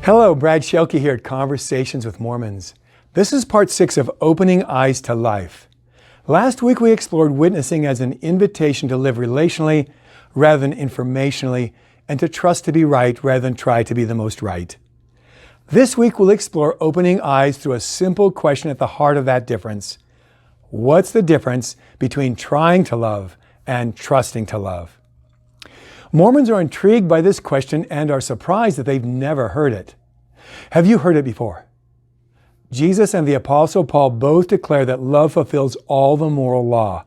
Hello, Brad Shelke here at Conversations with Mormons. This is part 6 of Opening Eyes to Life. Last week we explored witnessing as an invitation to live relationally rather than informationally, and to trust to be right rather than try to be the most right. This week we'll explore opening eyes through a simple question at the heart of that difference. What's the difference between trying to love and trusting to love? Mormons are intrigued by this question and are surprised that they've never heard it. Have you heard it before? Jesus and the Apostle Paul both declare that love fulfills all the moral law.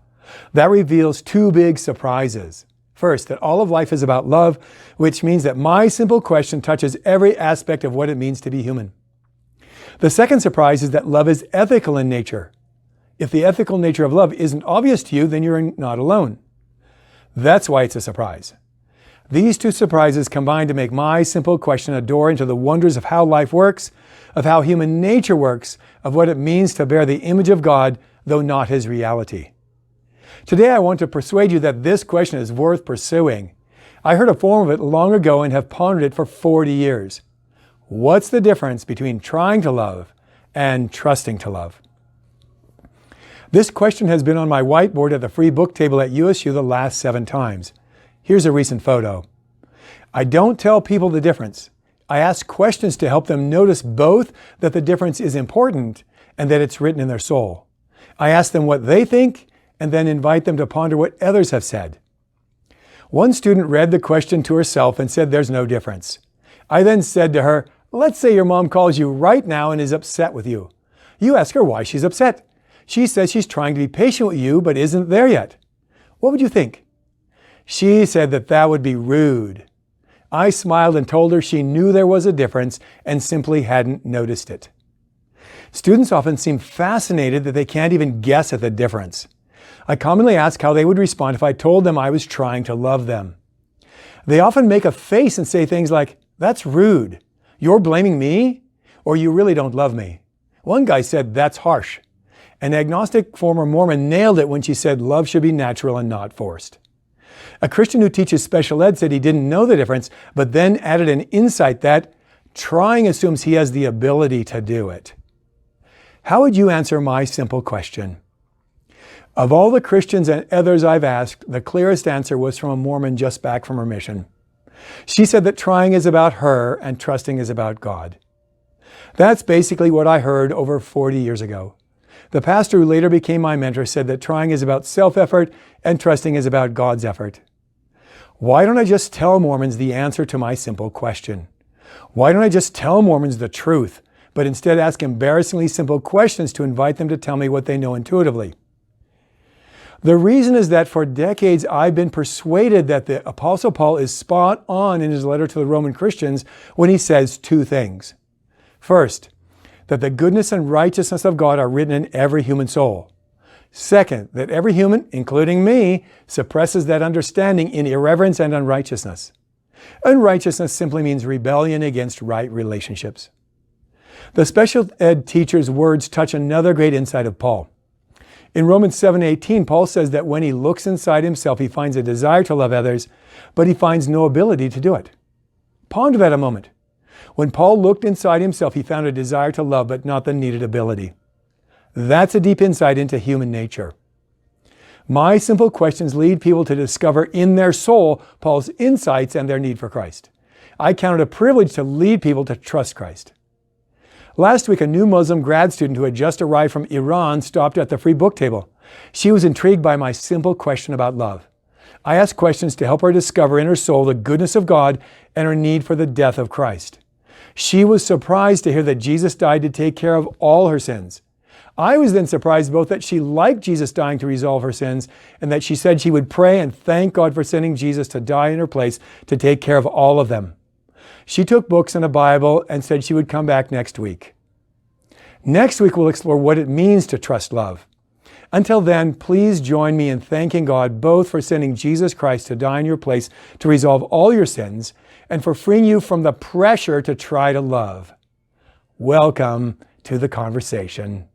That reveals two big surprises. First, that all of life is about love, which means that my simple question touches every aspect of what it means to be human. The second surprise is that love is ethical in nature. If the ethical nature of love isn't obvious to you, then you're not alone. That's why it's a surprise. These two surprises combine to make my simple question a door into the wonders of how life works, of how human nature works, of what it means to bear the image of God, though not His reality. Today I want to persuade you that this question is worth pursuing. I heard a form of it long ago and have pondered it for 40 years. What's the difference between trying to love and trusting to love? This question has been on my whiteboard at the free book table at USU the last 7 times. Here's a recent photo. I don't tell people the difference. I ask questions to help them notice both that the difference is important and that it's written in their soul. I ask them what they think and then invite them to ponder what others have said. One student read the question to herself and said there's no difference. I then said to her, let's say your mom calls you right now and is upset with you. You ask her why she's upset. She says she's trying to be patient with you but isn't there yet. What would you think? She said that would be rude. I smiled and told her she knew there was a difference and simply hadn't noticed it. Students often seem fascinated that they can't even guess at the difference. I commonly ask how they would respond if I told them I was trying to love them. They often make a face and say things like, "That's rude. You're blaming me? Or you really don't love me?" One guy said, "That's harsh." An agnostic former Mormon nailed it when she said love should be natural and not forced. A Christian who teaches special ed said he didn't know the difference, but then added an insight that trying assumes he has the ability to do it. How would you answer my simple question? Of all the Christians and others I've asked, the clearest answer was from a Mormon just back from her mission. She said that trying is about her and trusting is about God. That's basically what I heard over 40 years ago. The pastor who later became my mentor said that trying is about self-effort and trusting is about God's effort. Why don't I just tell Mormons the answer to my simple question? Why don't I just tell Mormons the truth, but instead ask embarrassingly simple questions to invite them to tell me what they know intuitively? The reason is that for decades I've been persuaded that the Apostle Paul is spot on in his letter to the Roman Christians when he says two things. First, that the goodness and righteousness of God are written in every human soul. Second, that every human, including me, suppresses that understanding in irreverence and unrighteousness. Unrighteousness simply means rebellion against right relationships. The special ed teacher's words touch another great insight of Paul. In Romans 7:18, Paul says that when he looks inside himself, he finds a desire to love others, but he finds no ability to do it. Ponder that a moment. When Paul looked inside himself, he found a desire to love, but not the needed ability. That's a deep insight into human nature. My simple questions lead people to discover in their soul Paul's insights and their need for Christ. I count it a privilege to lead people to trust Christ. Last week, a new Muslim grad student who had just arrived from Iran stopped at the free book table. She was intrigued by my simple question about love. I asked questions to help her discover in her soul the goodness of God and her need for the death of Christ. She was surprised to hear that Jesus died to take care of all her sins. I was then surprised both that she liked Jesus dying to resolve her sins and that she said she would pray and thank God for sending Jesus to die in her place to take care of all of them. She took books and a Bible and said she would come back next week. Next week we'll explore what it means to trust love. Until then, please join me in thanking God both for sending Jesus Christ to die in your place to resolve all your sins and for freeing you from the pressure to try to love. Welcome to the conversation.